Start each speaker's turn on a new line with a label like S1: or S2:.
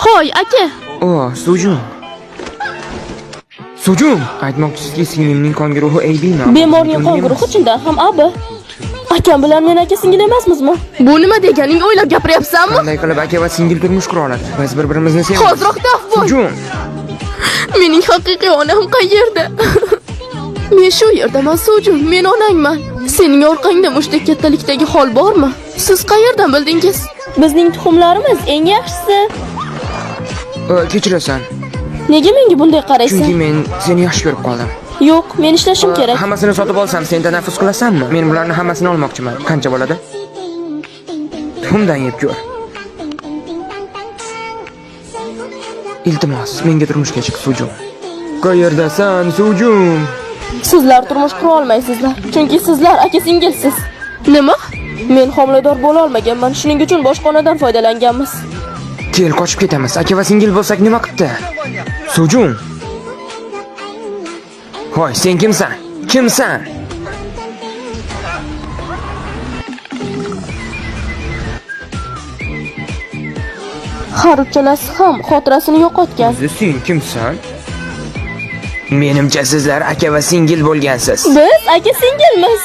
S1: Hoy, aka.
S2: Sujun. Sujun, aytmoqchisizki, singlimning qon guruhi AB'mi?
S1: Bemorning qon guruhi chindan ham AB. Akam bilan men aka singil emasmizmi? Bu nima deganing, o'ylab gapiryapsanmi?
S2: Qanday qilib aka va singil turmush qura oladi? Biz bir-birimizni sevamiz.
S1: Hozroq taf bo'l.
S2: Sujun.
S1: Mening haqiqiy onam qayerda? Men shu yerdaman, Sujun, men onangman. Sening orqangda mushtdek kattalikdagi hol bormi? Siz qayerdan bildingiz? Bizning tuxumlarimiz eng yaxshisi.
S2: Kechirasan.
S1: Nega menga bunday qaraysan?
S2: Chunki men seni yaxshi ko'rib qoldim.
S1: Yo'q, men ishlashim kerak.
S2: Hammasini sotib olsam, sen tanaffus qilasanmi? Men bularni hammasini olmoqchiman. Qancha bo'ladi? Tuxumdan yeb ko'r. Iltimos, menga turmushga chiq, Sujun. Qayerdasan, Sujun?
S1: Sizlar turmush qura olmaysizlar, chunki sizlar aka singilsiz. Nima? Men homilador bo'la olmaganman, shuning uchun boshqonadan foydalanganmiz.
S2: Kel, qochib ketamiz. Aka va singil bo'lsak nima qildi? Sujun. Hoy, sen kimsan? Kimsan?
S1: Har uchalasi ham xotirasini yo'qotgan.
S2: Sen kimsan? Menimcha sizlar aka va singil bo'lgansiz.
S1: Biz aka singilmiz.